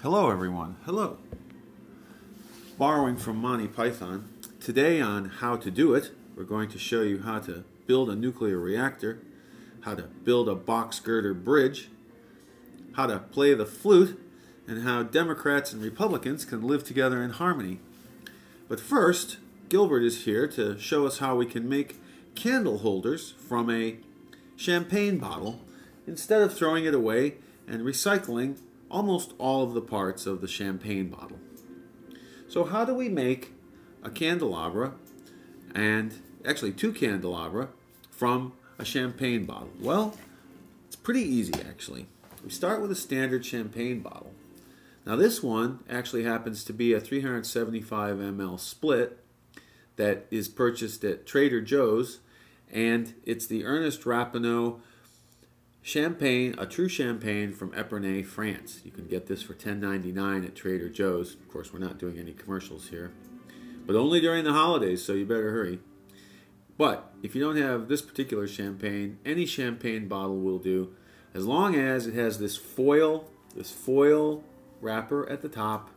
Hello everyone, hello. Borrowing from Monty Python, today on How to Do It, we're going to show you how to build a nuclear reactor, how to build a box girder bridge, how to play the flute, and how Democrats and Republicans can live together in harmony. But first, Gilbert is here to show us how we can make candle holders from a champagne bottle instead of throwing it away and recycling almost all of the parts of the champagne bottle. So how do we make a candelabra, and actually two candelabra, from a champagne bottle? Well, it's pretty easy actually. We start with a standard champagne bottle. Now this one actually happens to be a 375 ml split that is purchased at Trader Joe's, and it's the Ernest Rapinoe Champagne, a true champagne from Epernay, France. You can get this for $10.99 at Trader Joe's. Of course, we're not doing any commercials here, but only during the holidays, so you better hurry. But if you don't have this particular champagne, any champagne bottle will do, as long as it has this foil wrapper at the top,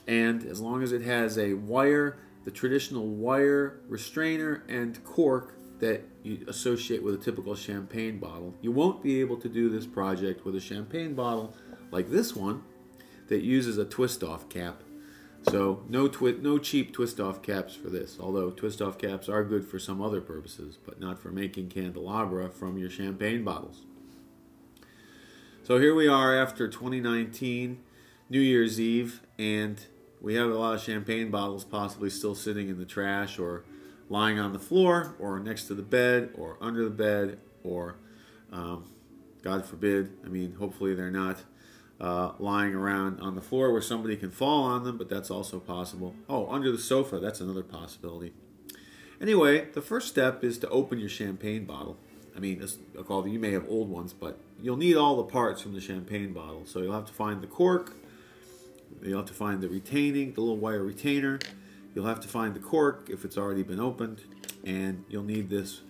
and as long as it has a wire, the traditional wire restrainer and cork that you associate with a typical champagne bottle. You won't be able to do this project with a champagne bottle like this one that uses a twist-off cap. So no cheap twist-off caps for this, although twist-off caps are good for some other purposes, but not for making candelabra from your champagne bottles. So here we are after 2019, New Year's Eve, and we have a lot of champagne bottles possibly still sitting in the trash or lying on the floor or next to the bed or under the bed, or God forbid, I mean hopefully they're not lying around on the floor where somebody can fall on them, but that's also possible. Oh, under the sofa, that's another possibility. Anyway, the first step is to open your champagne bottle. I mean, you may have old ones, but you'll need all the parts from the champagne bottle. So you'll have to find the cork, you'll have to find the retaining, the little wire retainer, you'll have to find the cork if it's already been opened, and you'll need this.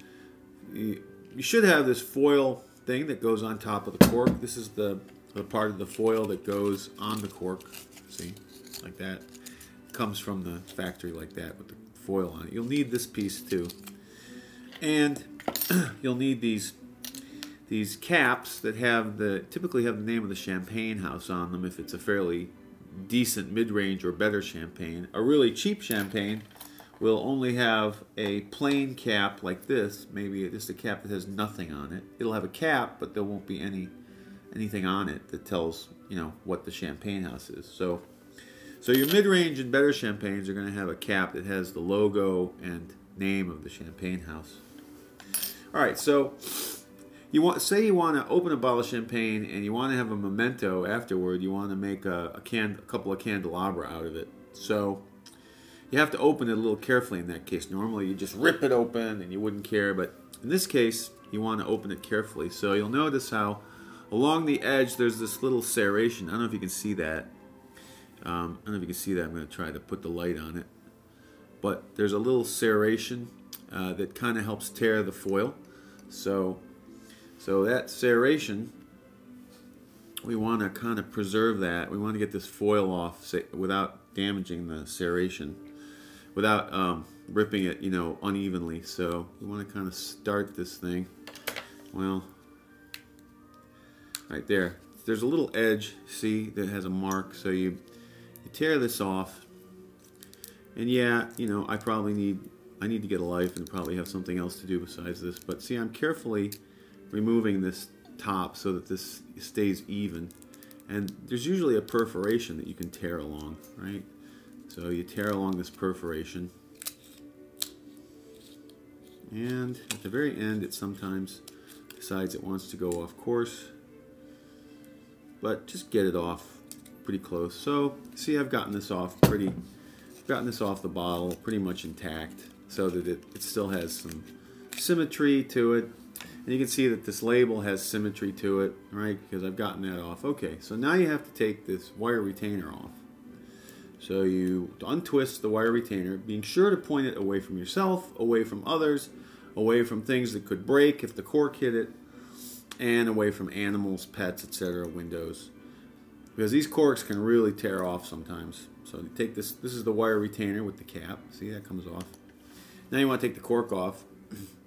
You should have this foil thing that goes on top of the cork. This is the part of the foil that goes on the cork. See, like that. It comes from the factory like that with the foil on it. You'll need this piece too, and you'll need these caps that typically have the name of the champagne house on them if it's a fairly decent mid-range or better champagne. A really cheap champagne will only have a plain cap like this, maybe just a cap that has nothing on it. It'll have a cap, but there won't be anything on it that tells, you know, what the champagne house is. So your mid-range and better champagnes are going to have a cap that has the logo and name of the champagne house. All right, so say you want to open a bottle of champagne and you want to have a memento afterward. You want to make a couple of candelabra out of it. So you have to open it a little carefully in that case. Normally you just rip it open and you wouldn't care, but in this case you want to open it carefully. So you'll notice how along the edge there's this little serration. I don't know if you can see that. I'm going to try to put the light on it. But there's a little serration that kind of helps tear the foil. So that serration, we want to kind of preserve that. We want to get this foil off without damaging the serration, without ripping it, unevenly. So you want to kind of start this thing. Well, right there. There's a little edge, see, that has a mark. So you tear this off. And yeah, I need to get a life and probably have something else to do besides this. But see, I'm carefully removing this top so that this stays even, and there's usually a perforation that you can tear along, right? So you tear along this perforation, and at the very end it sometimes decides it wants to go off course, but just get it off pretty close. So see, I've gotten this off the bottle pretty much intact, so that it still has some symmetry to it. And you can see that this label has symmetry to it, right? Because I've gotten that off. Okay, so now you have to take this wire retainer off. So you untwist the wire retainer, being sure to point it away from yourself, away from others, away from things that could break if the cork hit it, and away from animals, pets, etc., windows. because these corks can really tear off sometimes. So you take this is the wire retainer with the cap. See, that comes off. Now you want to take the cork off.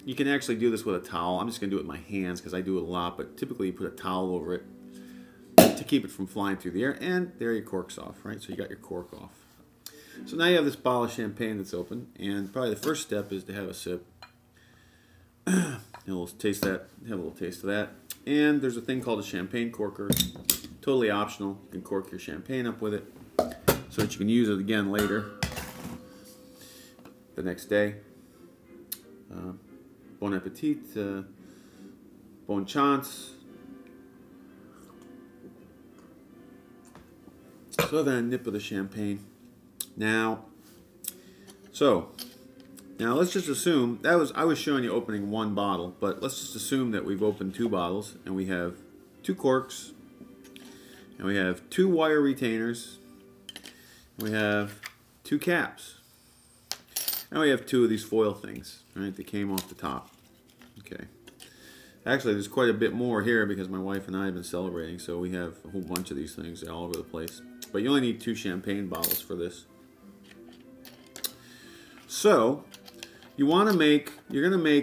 You can actually do this with a towel. I'm just going to do it with my hands because I do it a lot, but typically you put a towel over it to keep it from flying through the air, and there your cork's off, right? So you got your cork off. So now you have this bottle of champagne that's open, and probably the first step is to have a sip. And we'll taste that, have a little taste of that. And there's a thing called a champagne corker. Totally optional. You can cork your champagne up with it so that you can use it again later, the next day. Bon appetit, bon chance. So I've had a nip of the champagne. Now let's just assume I was showing you opening one bottle, but let's just assume that we've opened two bottles and we have two corks, and we have two wire retainers, and we have two caps, and we have two of these foil things, right? That came off the top. Okay. Actually, there's quite a bit more here because my wife and I have been celebrating, so we have a whole bunch of these things all over the place. But you only need two champagne bottles for this. So you're going to make,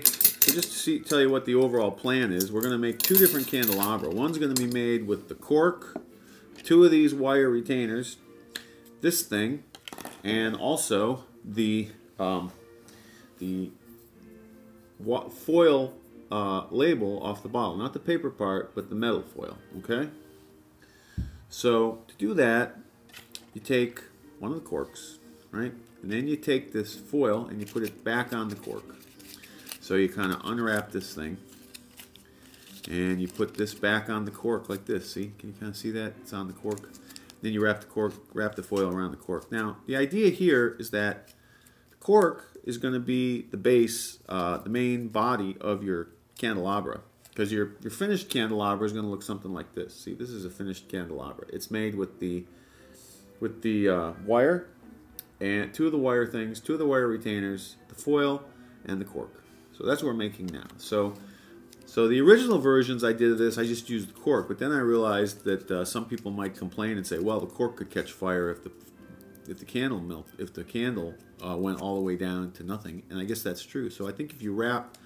so just to tell you what the overall plan is, we're going to make two different candelabra. One's going to be made with the cork, two of these wire retainers, this thing, and also the foil label off the bottle. Not the paper part, but the metal foil, okay? So to do that, you take one of the corks, right? And then you take this foil and you put it back on the cork. So you kind of unwrap this thing and you put this back on the cork like this. See? Can you kind of see that? It's on the cork. Then you wrap the foil around the cork. Now, the idea here is that the cork is going to be the base, the main body of your candelabra. Because your finished candelabra is going to look something like this. See, this is a finished candelabra. It's made with the wire, and two of the wire things, two of the wire retainers, the foil, and the cork. So that's what we're making now. So the original versions I did of this, I just used the cork, but then I realized that some people might complain and say, well, the cork could catch fire if the candle went all the way down to nothing, and I guess that's true. So I think if you wrap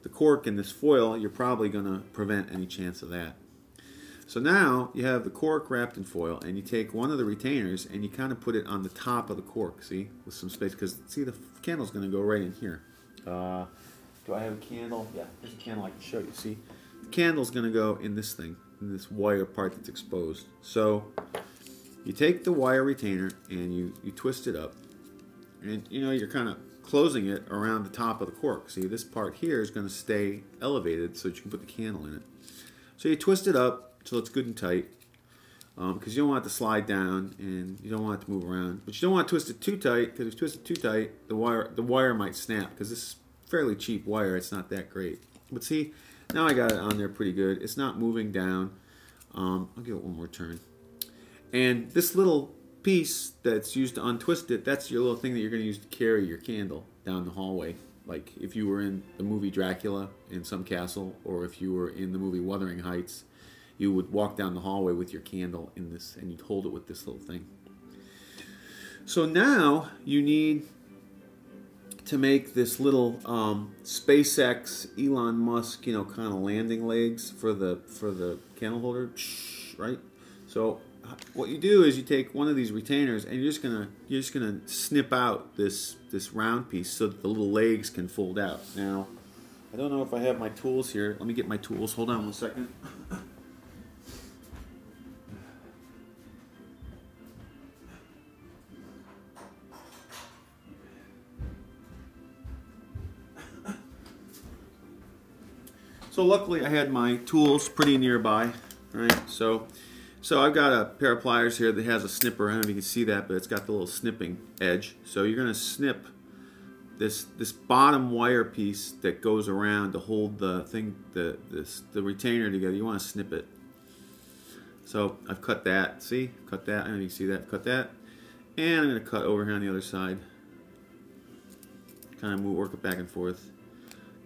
the cork in this foil, you're probably going to prevent any chance of that. So now you have the cork wrapped in foil, and you take one of the retainers and you kind of put it on the top of the cork, see, with some space, because see, the candle's going to go right in here. Do I have a candle? Yeah, there's a candle I can show you. See, the candle's going to go in this thing, in this wire part that's exposed. So you take the wire retainer and you twist it up, and you know, you're kind of closing it around the top of the cork. See, this part here is going to stay elevated so that you can put the candle in it. So you twist it up so it's good and tight, because you don't want it to slide down and you don't want it to move around. But you don't want to twist it too tight, because if you twist it too tight, the wire might snap, because this is fairly cheap wire. It's not that great. But see, now I got it on there pretty good. It's not moving down. I'll give it one more turn. And this little piece that's used to untwist it, that's your little thing that you're going to use to carry your candle down the hallway. Like if you were in the movie Dracula in some castle, or if you were in the movie Wuthering Heights, you would walk down the hallway with your candle in this, and you'd hold it with this little thing. So now you need to make this little SpaceX, Elon Musk, you know, kind of landing legs for the candle holder, right? So what you do is you take one of these retainers and you're just gonna snip out this round piece so that the little legs can fold out. Now, I don't know if I have my tools here. Let me get my tools. Hold on one second. So luckily I had my tools pretty nearby, right? So I've got a pair of pliers here that has a snipper. I don't know if you can see that, but it's got the little snipping edge. So you're going to snip this bottom wire piece that goes around to hold the thing, the retainer together. You want to snip it. So I've cut that. See? Cut that. I don't know if you can see that. Cut that. And I'm going to cut over here on the other side. Kind of work it back and forth.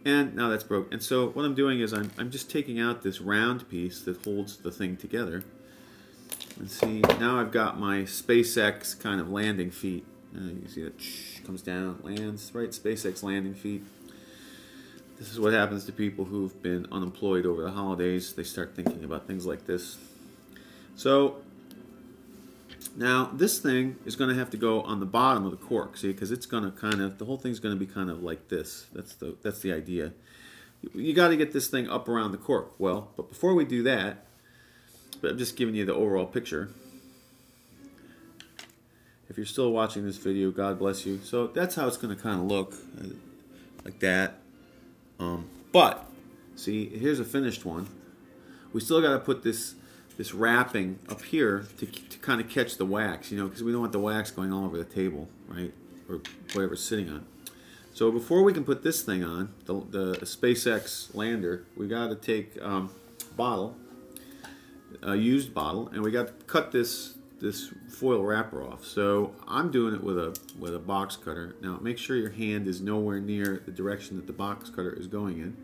And now that's broke. And so what I'm doing is I'm just taking out this round piece that holds the thing together. And see, now I've got my SpaceX kind of landing feet. You can see that comes down, lands, right? SpaceX landing feet. This is what happens to people who've been unemployed over the holidays. They start thinking about things like this. So now this thing is going to have to go on the bottom of the cork, see, because it's going to kind of, the whole thing's going to be kind of like this. That's the idea. You got to get this thing up around the cork. Well, but before we do that, but I'm just giving you the overall picture. If you're still watching this video, God bless you. So that's how it's going to kind of look, like that. But see, here's a finished one. We still got to put this wrapping up here to kind of catch the wax, you know, because we don't want the wax going all over the table, right, or whatever's sitting on. So before we can put this thing on, the SpaceX lander, we got to take a bottle, a used bottle, and we got to cut this foil wrapper off. So I'm doing it with a box cutter. Now make sure your hand is nowhere near the direction that the box cutter is going in.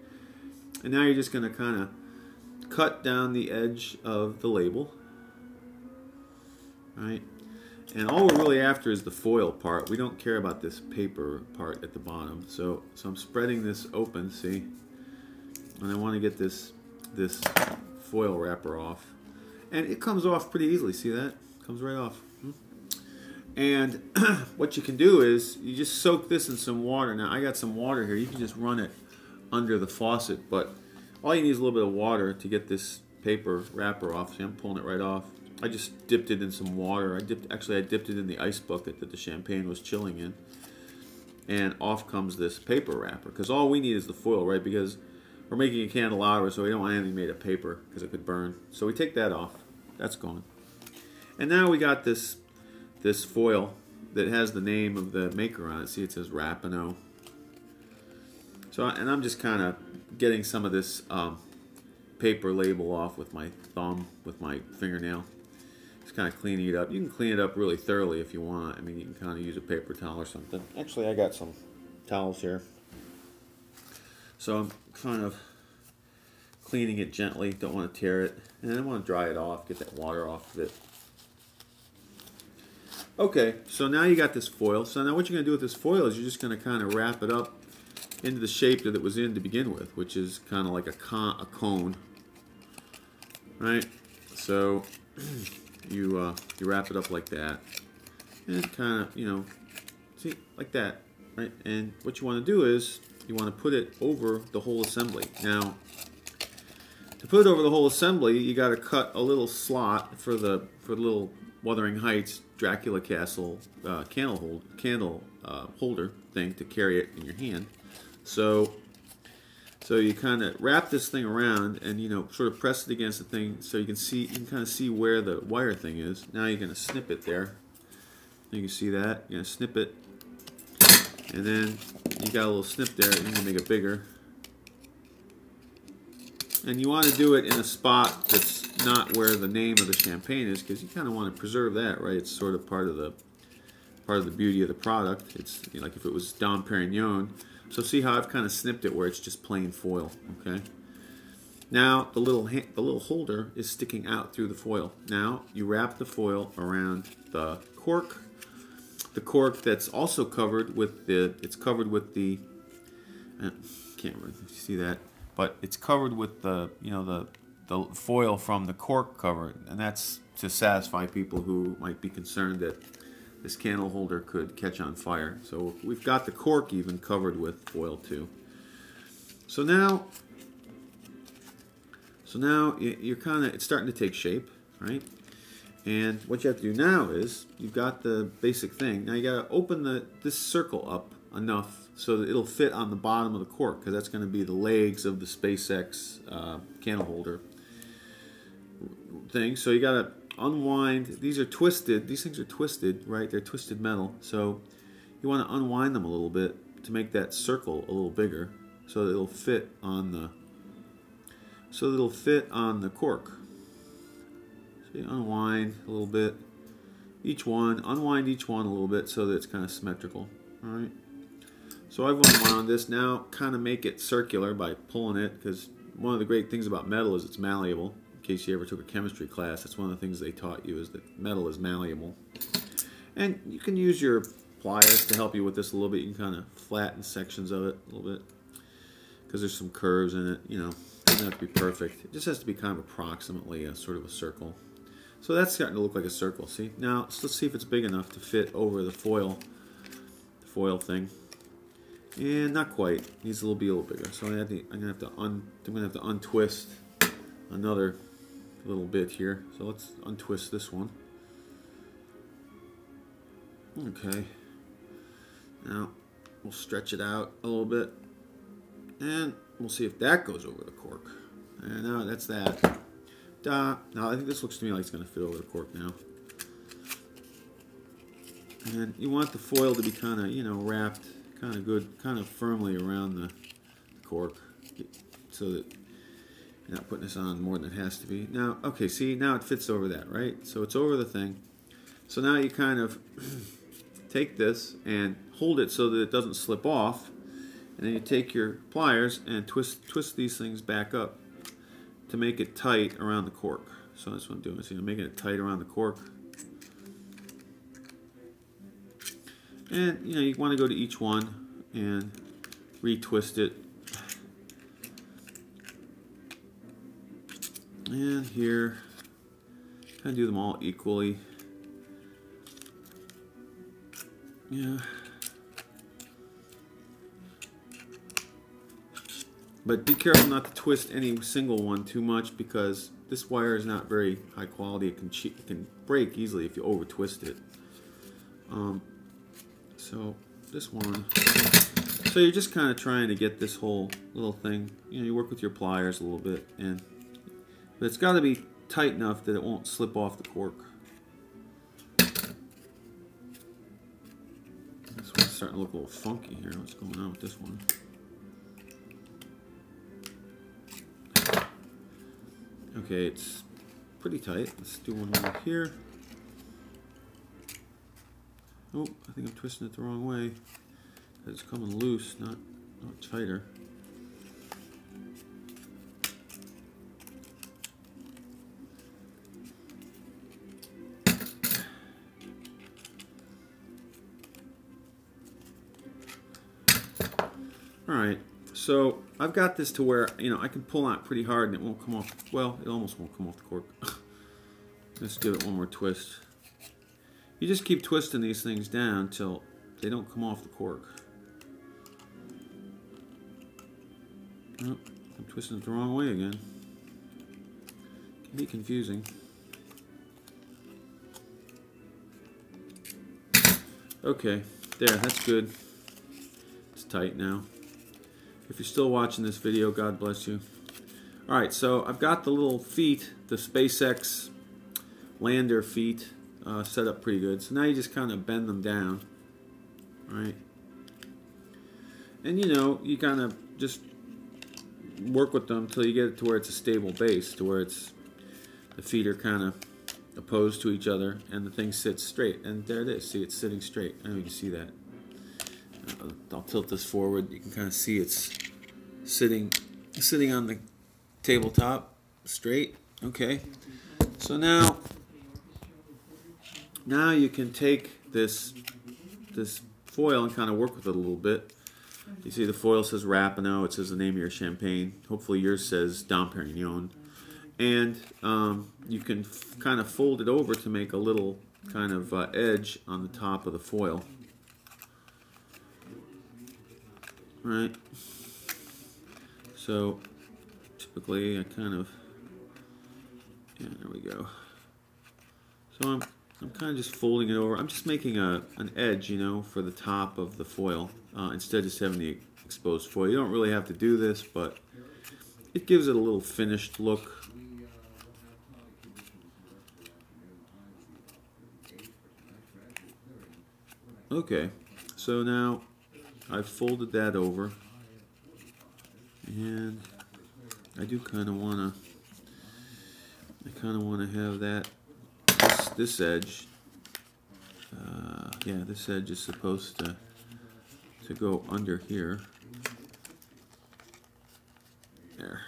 And now you're just going to kind of cut down the edge of the label, right? And all we're really after is the foil part. We don't care about this paper part at the bottom. So I'm spreading this open, see? And I want to get this foil wrapper off. And it comes off pretty easily, see that? Comes right off. And what you can do is you just soak this in some water. Now I got some water here. You can just run it under the faucet, but all you need is a little bit of water to get this paper wrapper off. See, I'm pulling it right off. I just dipped it in some water. I dipped it in the ice bucket that the champagne was chilling in. And off comes this paper wrapper. Because all we need is the foil, right? Because we're making a candelabra, so we don't want anything made of paper because it could burn. So we take that off. That's gone. And now we got this foil that has the name of the maker on it. See, it says Rapinoe. So, and I'm just kind of getting some of this paper label off with my thumb, with my fingernail. Just kind of cleaning it up. You can clean it up really thoroughly if you want. I mean, you can kind of use a paper towel or something. Actually, I got some towels here. So I'm kind of cleaning it gently. Don't want to tear it. And I want to dry it off, get that water off of it. Okay, so now you got this foil. So now what you're going to do with this foil is you're just going to kind of wrap it up into the shape that it was in to begin with, which is kind of like a cone, right? So you wrap it up like that, and kind of, you know, see, like that, right? And what you want to do is you want to put it over the whole assembly. Now, to put it over the whole assembly, you got to cut a little slot for the little Wuthering Heights Dracula Castle candle holder thing to carry it in your hand. So you kind of wrap this thing around and, you know, sort of press it against the thing so you can kind of see where the wire thing is. Now you're going to snip it there. You can see that. You're going to snip it. And then you got a little snip there. You're going to make it bigger. And you want to do it in a spot that's not where the name of the champagne is, because you kind of want to preserve that, right? It's sort of part of the beauty of the product. It's, you know, like if it was Dom Perignon. So see how I've kind of snipped it where it's just plain foil, okay? Now the little holder is sticking out through the foil. Now you wrap the foil around the cork that's also covered with the, can't really see that, but it's covered with the, you know, the foil from the cork cover, and that's to satisfy people who might be concerned that this candle holder could catch on fire. So we've got the cork even covered with foil too. So now you're kind of, it's starting to take shape, right? And what you have to do now is you've got the basic thing. Now you got to open this circle up enough so that it'll fit on the bottom of the cork, because that's going to be the legs of the SpaceX candle holder thing. So you got to unwind. These are twisted. These things are twisted, right? They're twisted metal. So you want to unwind them a little bit to make that circle a little bigger, so that it'll fit on the cork. So you unwind a little bit. Unwind each one a little bit so that it's kind of symmetrical. All right. So I've unwound this. Now kind of make it circular by pulling it, because one of the great things about metal is it's malleable. case you ever took a chemistry class, that's one of the things they taught you, is that metal is malleable. And you can use your pliers to help you with this a little bit. You can kind of flatten sections of it a little bit, because there's some curves in it. You know, it doesn't have to be perfect. It just has to be kind of approximately a sort of a circle. So that's starting to look like a circle. See? Now let's see if it's big enough to fit over the foil thing. And not quite. It needs to be a little bigger. So I'm gonna have to untwist another little bit here. So let's untwist this one. Okay. Now we'll stretch it out a little bit, and we'll see if that goes over the cork. And now that's that. Now I think this looks to me like it's going to fit over the cork now. And you want the foil to be kind of, you know, wrapped kind of good, kind of firmly around the cork, so that you're not putting this on more than it has to be. Now, okay, see, now it fits over that, right? So it's over the thing. So now you kind of take this and hold it so that it doesn't slip off, and then you take your pliers and twist these things back up to make it tight around the cork. So that's what I'm doing. So I'm making it tight around the cork. And you know, you want to go to each one and retwist it. And here, kind of do them all equally. Yeah. But be careful not to twist any single one too much, because this wire is not very high quality. It can break easily if you over twist it. So this one. So you're just kind of trying to get this whole little thing. You know, you work with your pliers a little bit, but it's got to be tight enough that it won't slip off the cork. This one's starting to look a little funky here. What's going on with this one? Okay, it's pretty tight. Let's do one more here. Oh, I think I'm twisting it the wrong way. It's coming loose, not tighter. Alright, so I've got this to where, you know, I can pull on it pretty hard and it won't come off. Well, it almost won't come off the cork. Let's give it one more twist. You just keep twisting these things down till they don't come off the cork. Oh, I'm twisting it the wrong way again. Can be confusing. Okay, there, that's good. It's tight now. If you're still watching this video, God bless you. Alright, so I've got the little feet, the SpaceX lander feet, set up pretty good. So now you just kind of bend them down, right? And you know, you kind of just work with them until you get it to where it's a stable base, to where the feet are kind of opposed to each other and the thing sits straight. And there it is. See, it's sitting straight. I know you can see that. I'll tilt this forward. You can kind of see it's sitting on the tabletop straight. Okay. So now you can take this foil and kind of work with it a little bit. You see the foil says Rapino. It says the name of your champagne. Hopefully yours says Dom Perignon. And you can kind of fold it over to make a little kind of edge on the top of the foil. Right. So typically I kind of, yeah, there we go. So I'm kind of just folding it over. I'm just making an edge, you know, for the top of the foil instead of just having the exposed foil. You don't really have to do this, but it gives it a little finished look. Okay, so now I've folded that over, and I do kind of want to have that this edge. Yeah, this edge is supposed to go under here. There.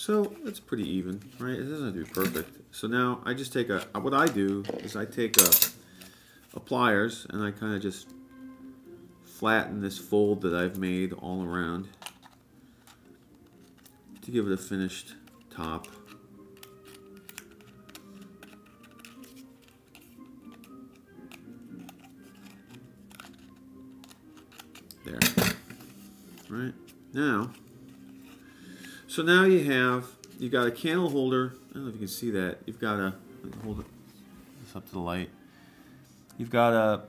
So it's pretty even, right? It doesn't have to be perfect. So now I just take what I do is I take a pliers and I kind of just flatten this fold that I've made all around to give it a finished top. There. Right? Now, so now you've got a candle holder. I don't know if you can see that. You've got a, hold it this up to the light. You've got a,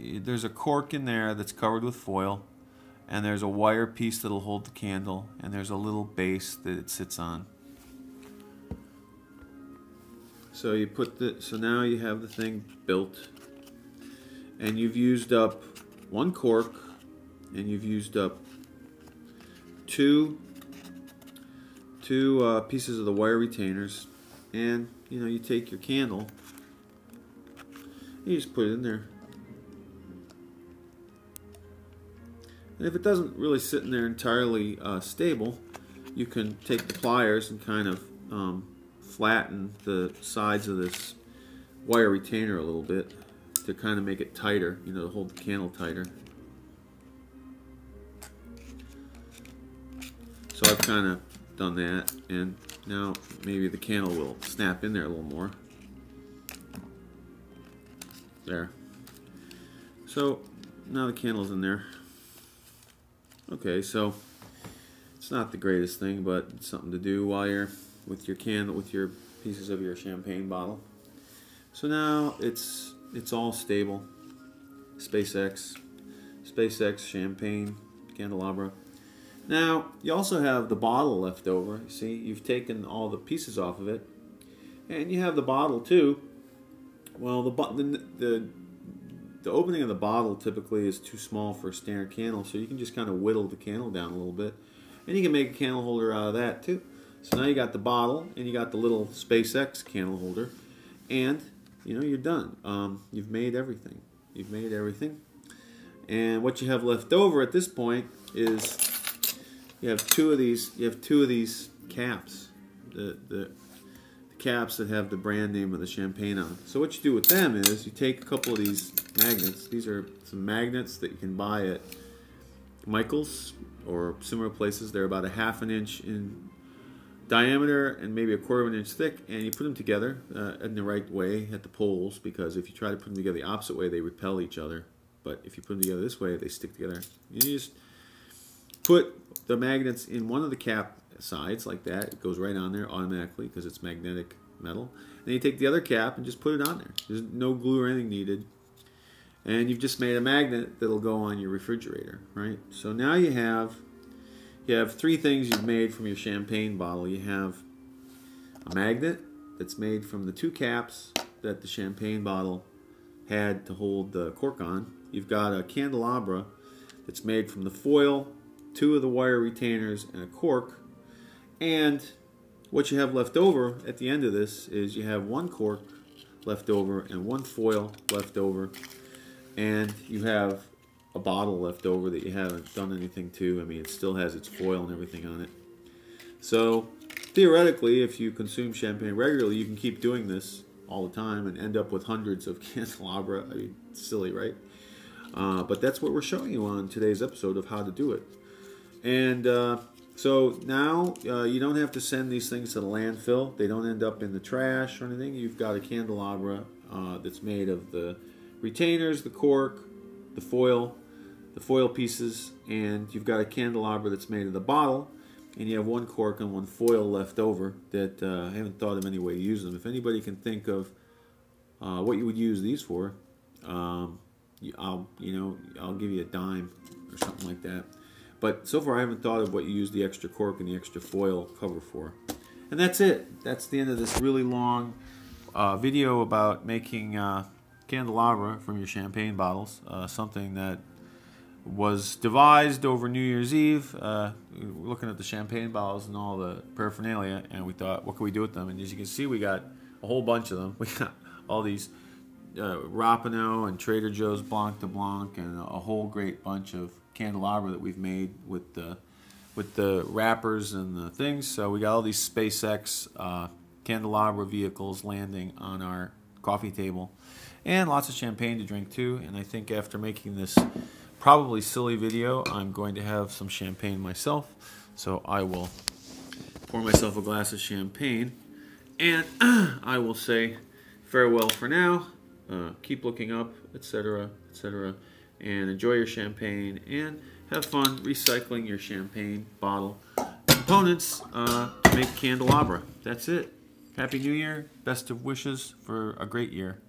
there's a cork in there that's covered with foil, and there's a wire piece that'll hold the candle, and there's a little base that it sits on. So you put so now you have the thing built, and you've used up one cork, and you've used up two pieces of the wire retainers, and you take your candle, you just put it in there. And if it doesn't really sit in there entirely stable, you can take the pliers and kind of flatten the sides of this wire retainer a little bit to kind of make it tighter, to hold the candle tighter. So I've kind of done that, and now maybe the candle will snap in there a little more. There. So now the candle's in there. Okay, so it's not the greatest thing, but it's something to do while you're with your candle, with your pieces of your champagne bottle. So now it's all stable. SpaceX champagne candelabra. Now you also have the bottle left over. You see, you've taken all the pieces off of it, and you have the bottle too. Well, the opening of the bottle typically is too small for a standard candle, so you can just kind of whittle the candle down a little bit, and you can make a candle holder out of that too. So now you got the bottle, and you got the little SpaceX candle holder, and you're done. You've made everything. You've made everything, and what you have left over at this point is you have two of these. You have two of these caps. The caps that have the brand name of the champagne on. So what you do with them is you take a couple of these magnets. These are some magnets that you can buy at Michael's or similar places. They're about 1/2 inch in diameter and maybe 1/4 inch thick, and you put them together in the right way at the poles, because if you try to put them together the opposite way, they repel each other. But if you put them together this way, they stick together. You just put the magnets in one of the cap sides like that. It goes right on there automatically because it's magnetic metal. Then you take the other cap and just put it on there. There's no glue or anything needed. And you've just made a magnet that'll go on your refrigerator, right? So now you have three things you've made from your champagne bottle. You have a magnet that's made from the two caps that the champagne bottle had to hold the cork on. You've got a candelabra that's made from the foil, two of the wire retainers, and a cork. And what you have left over at the end of this is you have one cork left over and one foil left over, and you have a bottle left over that you haven't done anything to. I mean, it still has its foil and everything on it. So theoretically, if you consume champagne regularly, you can keep doing this all the time and end up with hundreds of candelabra. I mean, it's silly, right? But that's what we're showing you on today's episode of how to do it. And so now you don't have to send these things to the landfill. They don't end up in the trash or anything. You've got a candelabra that's made of the retainers, the cork, the foil pieces, and you've got a candelabra that's made of the bottle, and you have one cork and one foil left over that I haven't thought of any way to use them. If anybody can think of what you would use these for, I'll give you a dime or something like that. But so far I haven't thought of what you use the extra cork and the extra foil cover for. And that's it. That's the end of this really long video about making candelabra from your champagne bottles. Something that was devised over New Year's Eve. We're looking at the champagne bottles and all the paraphernalia, and we thought, what can we do with them? And as you can see, we got a whole bunch of them. We got all these Rapinoe and Trader Joe's Blanc de Blanc, and a whole great bunch of Candelabra that we've made with the wrappers and the things. So we got all these SpaceX Candelabra vehicles landing on our coffee table, and lots of champagne to drink too. And I think after making this probably silly video, I'm going to have some champagne myself. So I will pour myself a glass of champagne, and I will say farewell for now. Keep looking up, etc., etc., and enjoy your champagne, and have fun recycling your champagne bottle components to make candelabra. That's it. Happy New Year. Best of wishes for a great year.